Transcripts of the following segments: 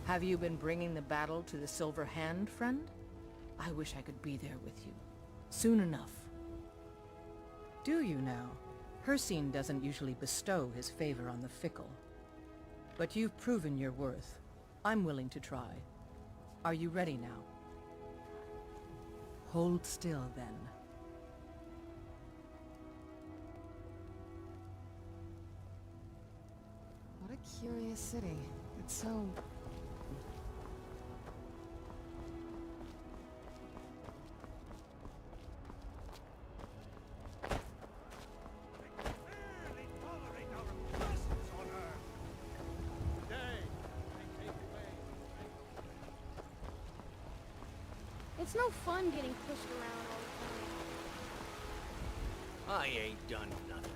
Have you been bringing the battle to the Silver Hand, friend? I wish I could be there with you. Soon enough. Do you now? Hircine doesn't usually bestow his favor on the fickle. But you've proven your worth. I'm willing to try. Are you ready now? Hold still, then. What a curious city. It's so... It's no fun getting pushed around all the time. I ain't done nothing.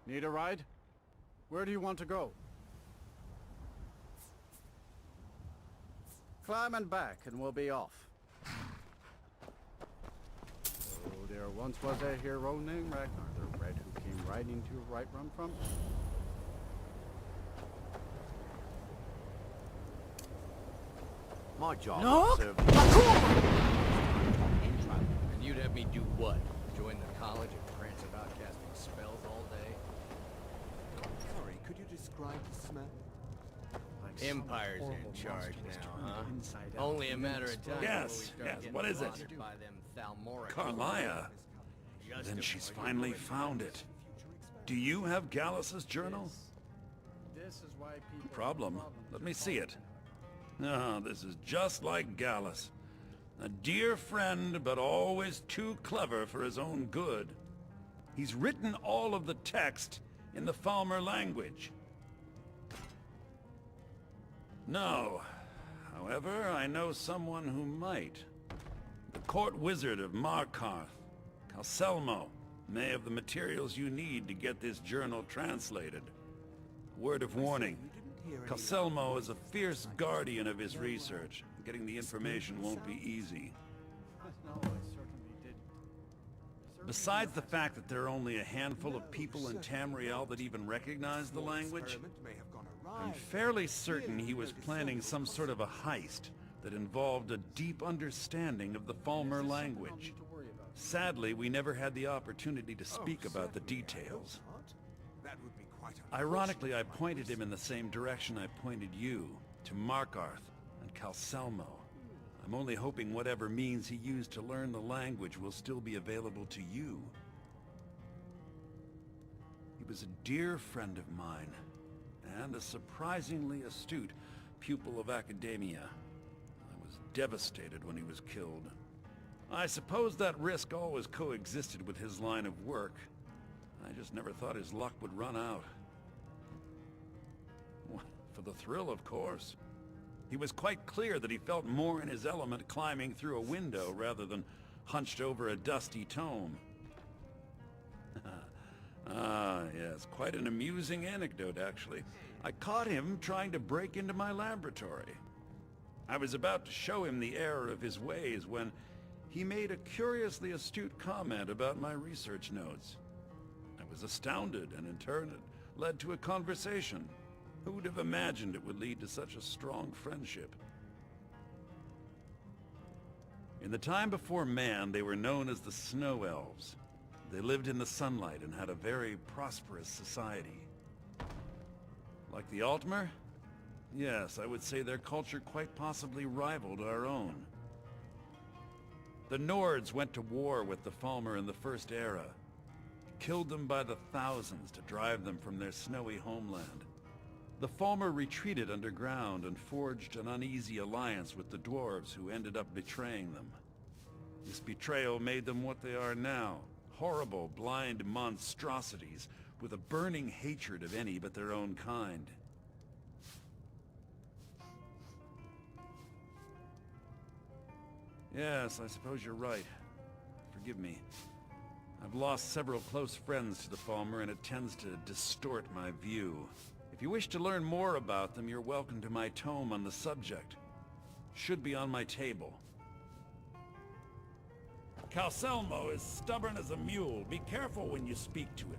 Need a ride? Where do you want to go? Climb and back and we'll be off. Oh, there once was a hero named Ragnar the Red who came riding to Whiterun from... My job No! is to serve and you'd have me do what? Join the college and prance about casting spells all day? Sorry, could you describe the smell? Empire's in charge now, huh? Only a matter of time. Yes, before we start getting what is it? slaughtered by them Thalmoric. Carlia. Just Then a she's boy. finally found it. Do you have Gallus's journal? This is why people... Problem. Let me see it. No, this is just like Gallus. A dear friend, but always too clever for his own good. He's written all of the text in the Falmer language. No. However, I know someone who might. The court wizard of Markarth, Calselmo, may have the materials you need to get this journal translated. Word of warning. Calselmo is a fierce guardian of his research. Getting the information won't be easy. No, I certainly did. Besides the fact that there are only a handful of people in Tamriel that even recognize the language, I'm fairly certain he was planning some sort of a heist that involved a deep understanding of the Falmer language. Sadly, we never had the opportunity to speak about the details. Ironically, I pointed him in the same direction I pointed you, to Markarth and Calselmo. I'm only hoping whatever means he used to learn the language will still be available to you. He was a dear friend of mine, and a surprisingly astute pupil of academia. I was devastated when he was killed. I suppose that risk always coexisted with his line of work. I just never thought his luck would run out. For the thrill, of course. He was quite clear that he felt more in his element climbing through a window rather than hunched over a dusty tome. Ah, yes, quite an amusing anecdote, actually. I caught him trying to break into my laboratory. I was about to show him the error of his ways when he made a curiously astute comment about my research notes. I was astounded, and in turn it led to a conversation. Who would have imagined it would lead to such a strong friendship? In the time before man, they were known as the Snow Elves. They lived in the sunlight and had a very prosperous society. Like the Altmer? Yes, I would say their culture quite possibly rivaled our own. The Nords went to war with the Falmer in the First Era, killed them by the thousands to drive them from their snowy homeland. The Falmer retreated underground and forged an uneasy alliance with the dwarves who ended up betraying them. This betrayal made them what they are now, horrible, blind monstrosities with a burning hatred of any but their own kind. Yes, I suppose you're right. Forgive me. I've lost several close friends to the Falmer, and it tends to distort my view. If you wish to learn more about them, you're welcome to my tome on the subject. Should be on my table. Calcelmo is stubborn as a mule. Be careful when you speak to him.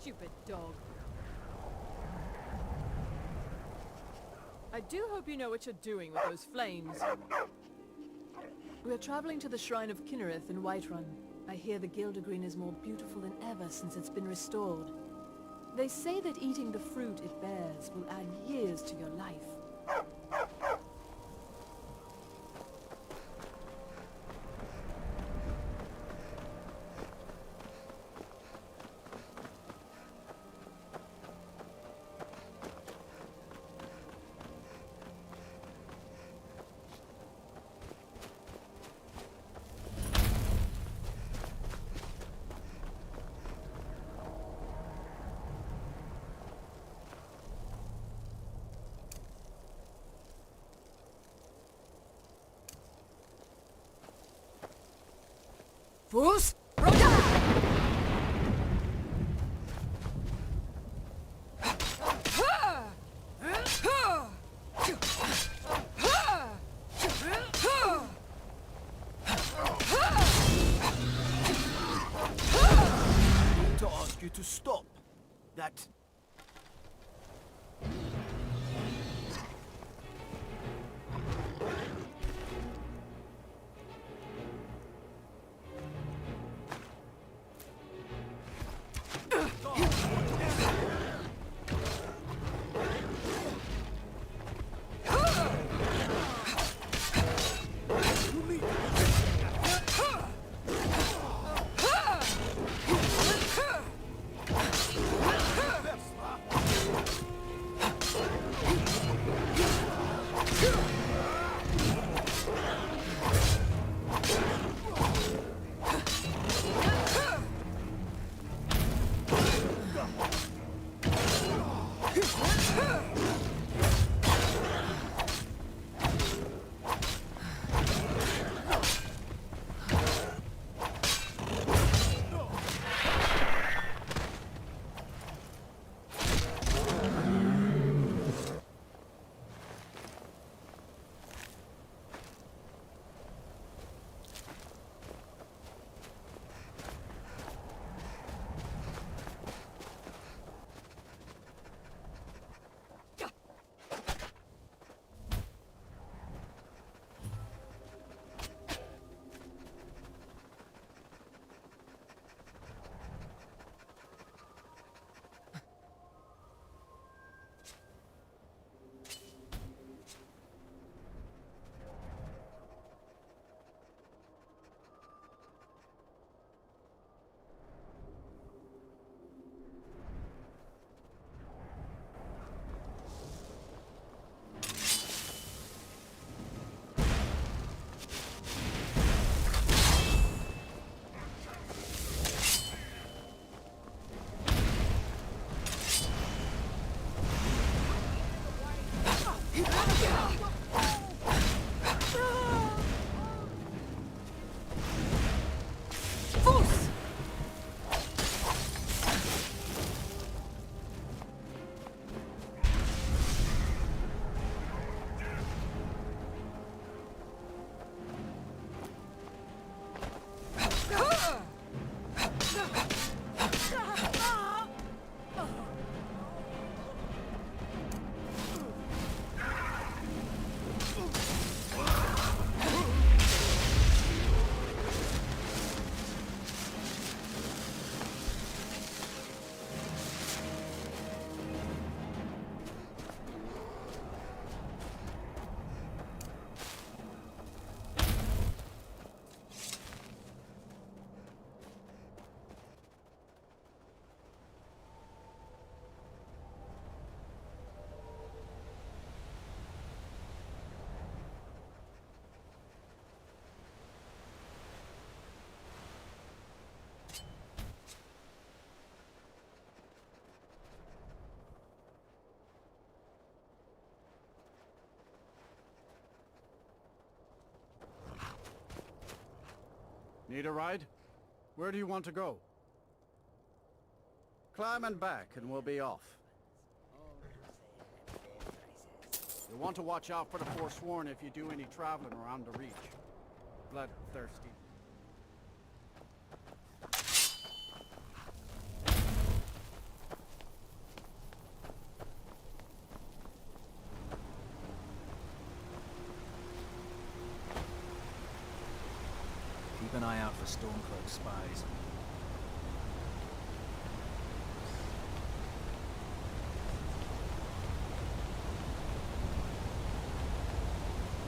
Stupid dog. I do hope you know what you're doing with those flames. We're traveling to the Shrine of Kinnereth in Whiterun. I hear the Gildergreen is more beautiful than ever since it's been restored. They say that eating the fruit it bears will add years to your life. Fus Roda! To ask you to stop. That... Need a ride? Where do you want to go? Climb and back and we'll be off. You'll want to watch out for the Forsworn if you do any traveling around the Reach. Bloodthirsty. Keep an eye out for Stormcloak spies.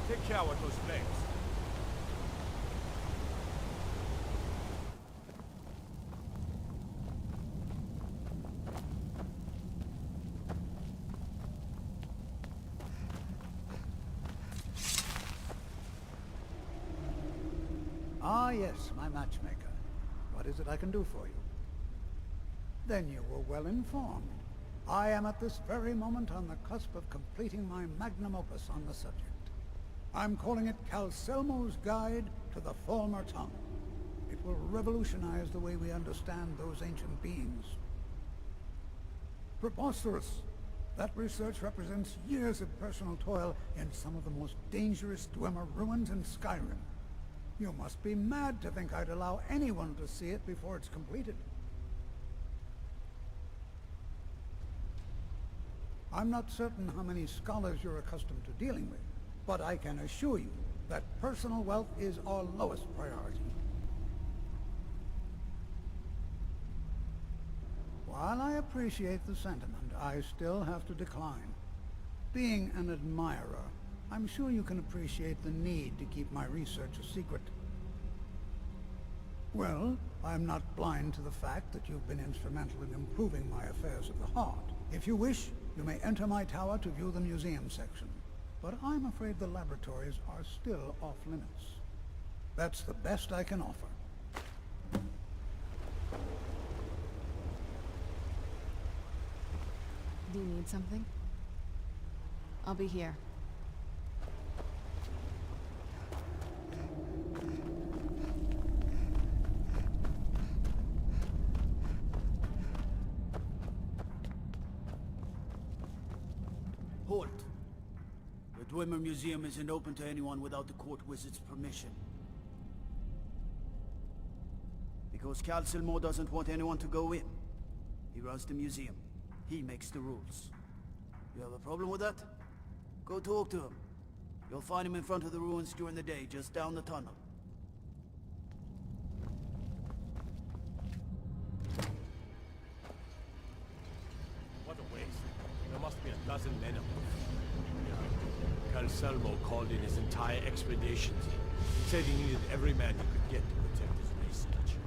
Take care with those flames. Ah, yes, my matchmaker. What is it I can do for you? Then you were well informed. I am at this very moment on the cusp of completing my magnum opus on the subject. I'm calling it Calcelmo's Guide to the Former Tongue. It will revolutionize the way we understand those ancient beings. Preposterous! That research represents years of personal toil in some of the most dangerous Dwemer ruins in Skyrim. You must be mad to think I'd allow anyone to see it before it's completed. I'm not certain how many scholars you're accustomed to dealing with, but I can assure you that personal wealth is our lowest priority. While I appreciate the sentiment, I still have to decline. Being an admirer, I'm sure you can appreciate the need to keep my research a secret. Well, I'm not blind to the fact that you've been instrumental in improving my affairs of the heart. If you wish, you may enter my tower to view the museum section. But I'm afraid the laboratories are still off limits. That's the best I can offer. Do you need something? I'll be here. Halt! The Dwemer Museum isn't open to anyone without the court wizard's permission. Because Calcelmo doesn't want anyone to go in. He runs the museum. He makes the rules. You have a problem with that? Go talk to him. You'll find him in front of the ruins during the day, just down the tunnel. What a waste. There must be a dozen men of them. Calcelmo called in his entire expedition team. Said he needed every man he could get to protect his research.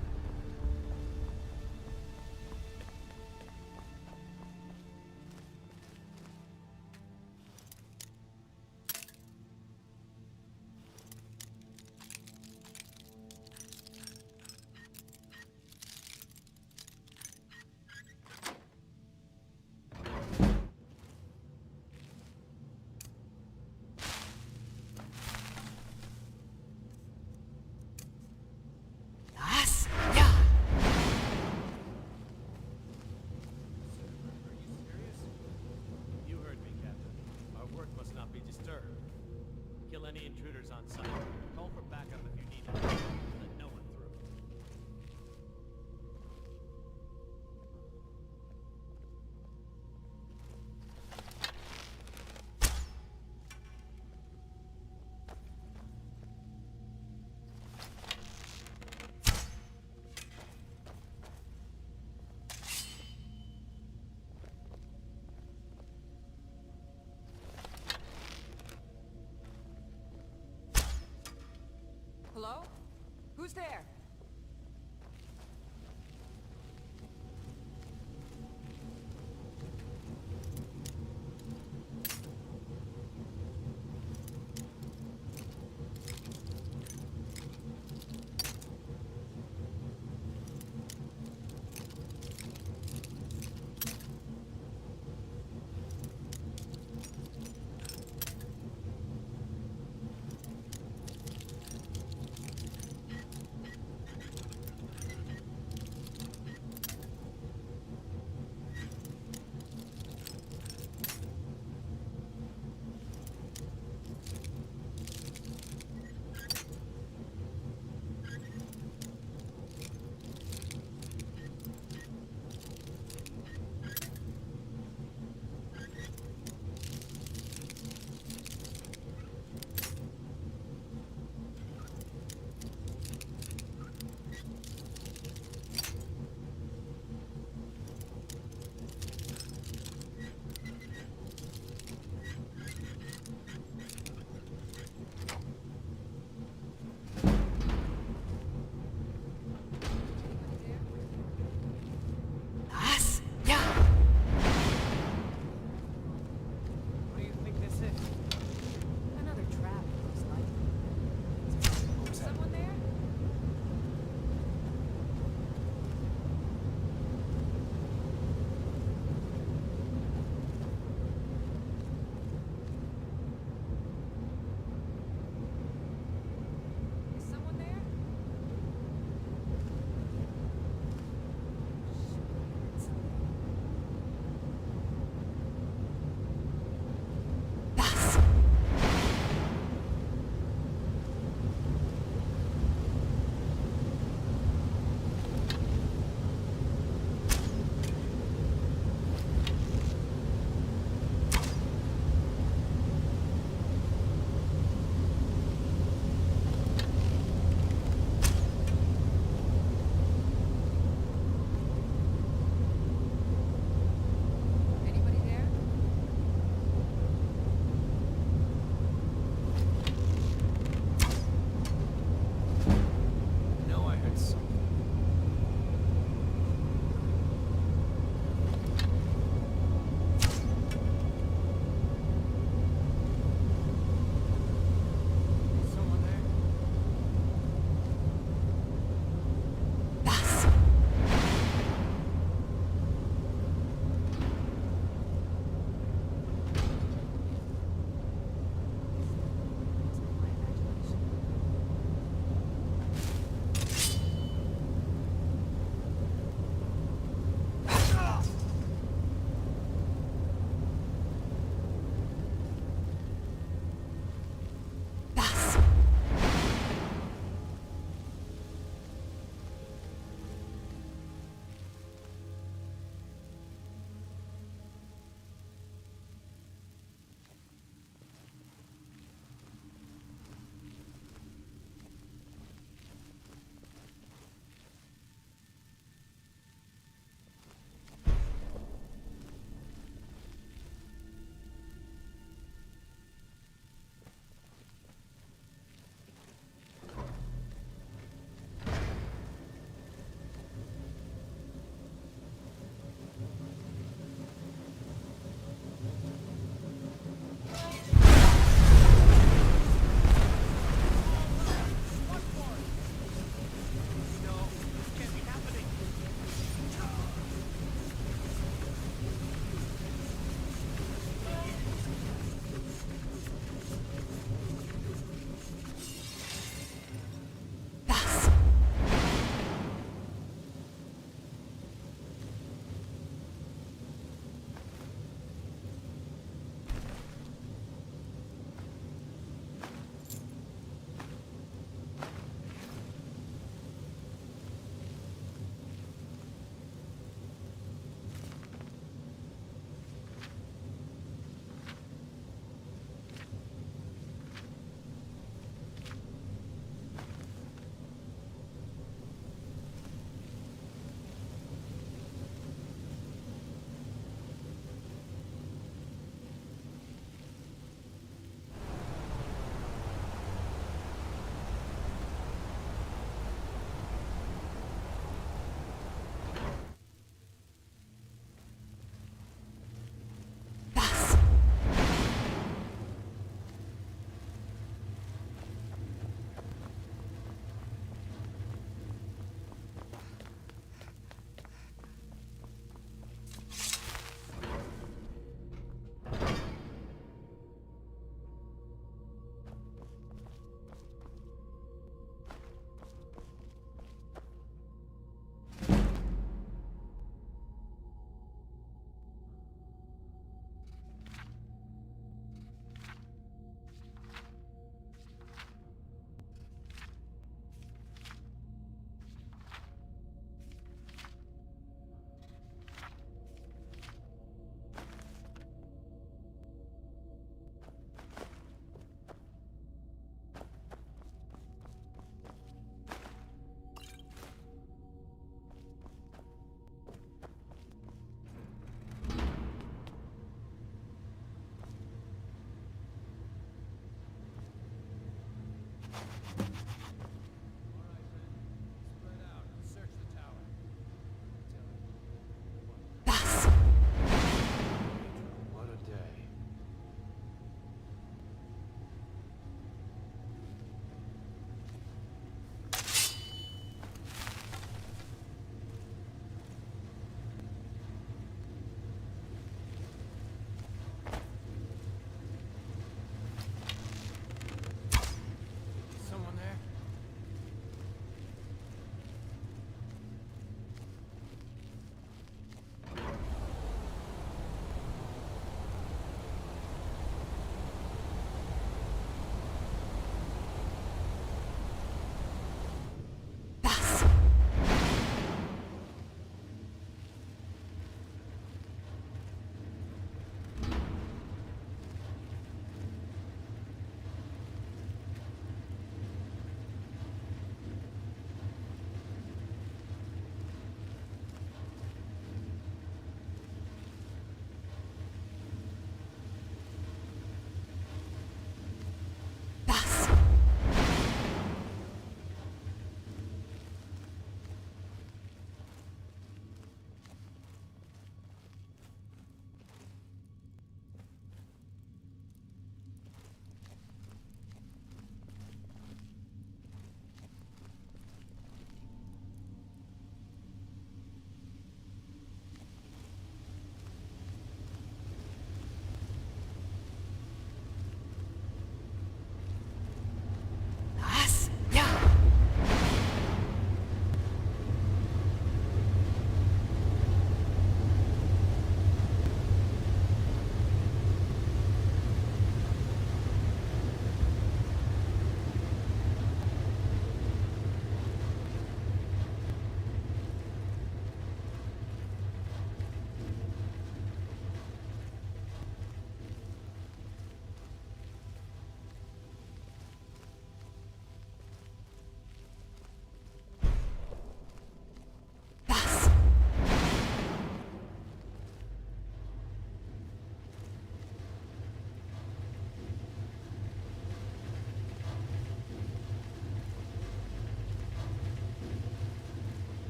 Kill any intruders on site. Call for backup if you need it. Let no one through. Hello?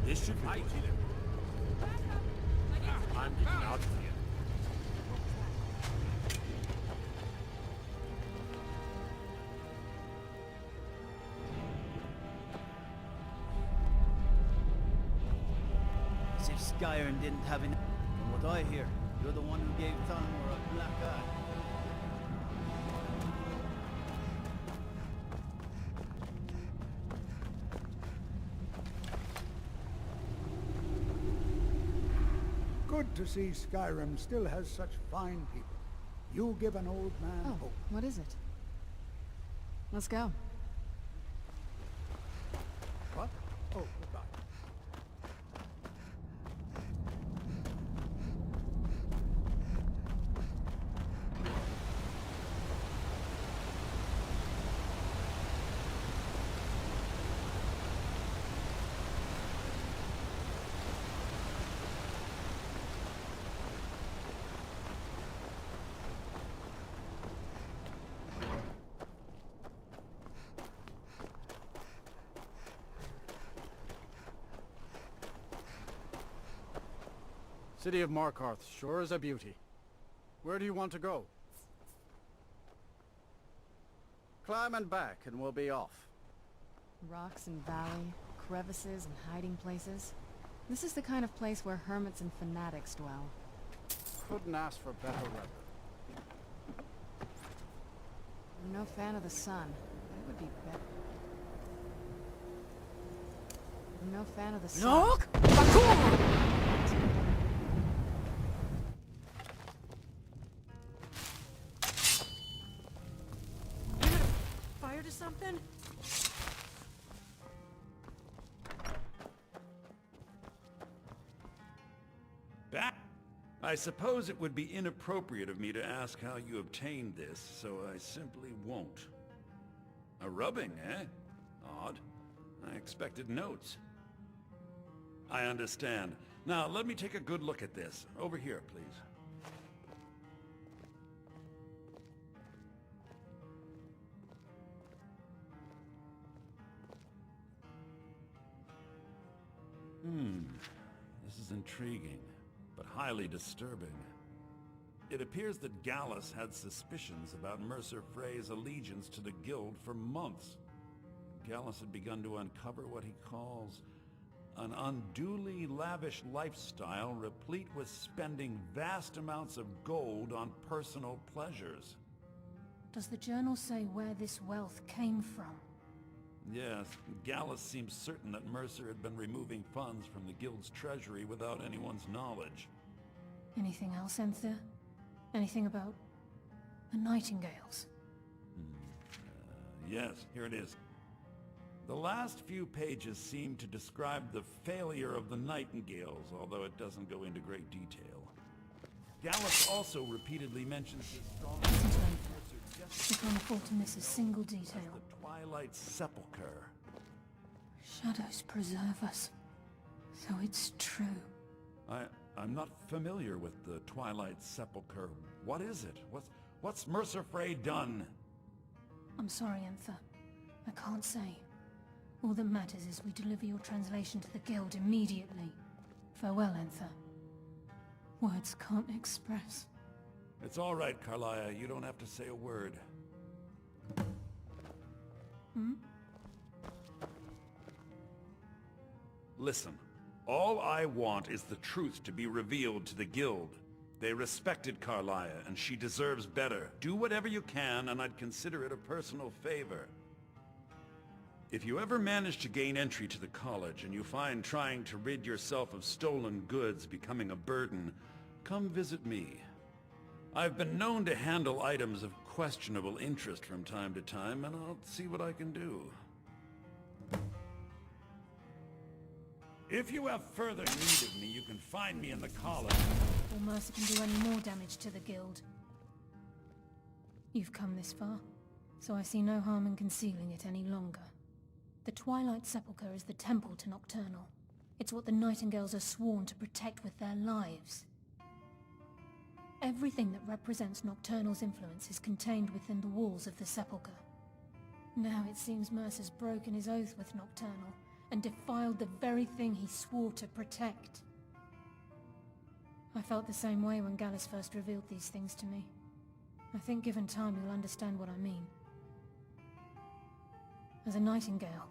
This should be good. I'm getting out of here. As if Skyrim didn't have enough. From what I hear, you're the one who gave Thalmor a black eye. Good to see Skyrim still has such fine people. You give an old man Oh, hope. what is it? Let's go. What? Oh, goodbye. City of Markarth sure is a beauty. Where do you want to go? Climb and back and we'll be off. Rocks and valley, crevices and hiding places. This is the kind of place where hermits and fanatics dwell. Couldn't ask for better weather. I'm no fan of the sun. It would be better. I'm no fan of the sun. Look! Fire to something? Back? I suppose it would be inappropriate of me to ask how you obtained this, so I simply won't. A rubbing, eh? Odd. I expected notes. I understand. Now, let me take a good look at this. Over here, please. This is intriguing, but highly disturbing. It appears that Gallus had suspicions about Mercer Frey's allegiance to the Guild for months. Gallus had begun to uncover what he calls an unduly lavish lifestyle replete with spending vast amounts of gold on personal pleasures. Does the journal say where this wealth came from? Yes, Gallus seems certain that Mercer had been removing funds from the Guild's treasury without anyone's knowledge. Anything else, Enther? Anything about the Nightingales? Yes, here it is. The last few pages seem to describe the failure of the Nightingales, although it doesn't go into great detail. Gallus also repeatedly mentions the strong... Listen to Enther. We can't afford to miss a single detail. The Twilight Sepulchre. Shadows preserve us. So it's true. I'm not familiar with the Twilight Sepulchre. What is it? What's Mercer Frey done? I'm sorry, Enther. I can't say. All that matters is we deliver your translation to the Guild immediately. Farewell, Enther. Words can't express. It's all right, Carlia. You don't have to say a word. Listen, all I want is the truth to be revealed to the Guild. They respected Carlia, and she deserves better. Do whatever you can, and I'd consider it a personal favor. If you ever manage to gain entry to the college, and you find trying to rid yourself of stolen goods becoming a burden, come visit me. I've been known to handle items of questionable interest from time to time, and I'll see what I can do. If you have further need of me, you can find me in the college. Or Mercer can do any more damage to the Guild. You've come this far, so I see no harm in concealing it any longer. The Twilight Sepulchre is the temple to Nocturnal. It's what the Nightingales are sworn to protect with their lives. Everything that represents Nocturnal's influence is contained within the walls of the Sepulchre. Now it seems Mercer's broken his oath with Nocturnal, and defiled the very thing he swore to protect. I felt the same way when Gallus first revealed these things to me. I think given time you'll understand what I mean. As a Nightingale,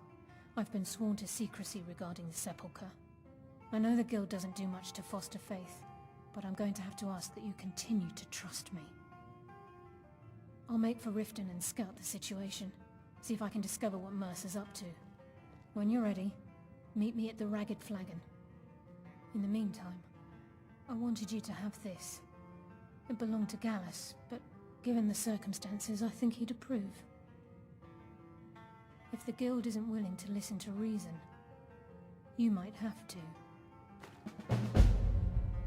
I've been sworn to secrecy regarding the Sepulchre. I know the Guild doesn't do much to foster faith, but I'm going to have to ask that you continue to trust me. I'll make for Riften and scout the situation, see if I can discover what Mercer's up to. When you're ready, meet me at the Ragged Flagon. In the meantime, I wanted you to have this. It belonged to Gallus, but given the circumstances, I think he'd approve. If the Guild isn't willing to listen to reason, you might have to.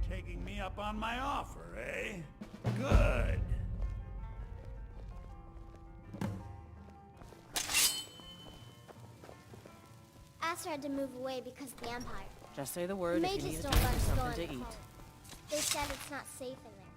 Taking me up on my offer, eh? Good. Aster had to move away because of the Empire. Just say the word if you Mages need to don't drink let us go something in to the eat. cult. They said it's not safe in there.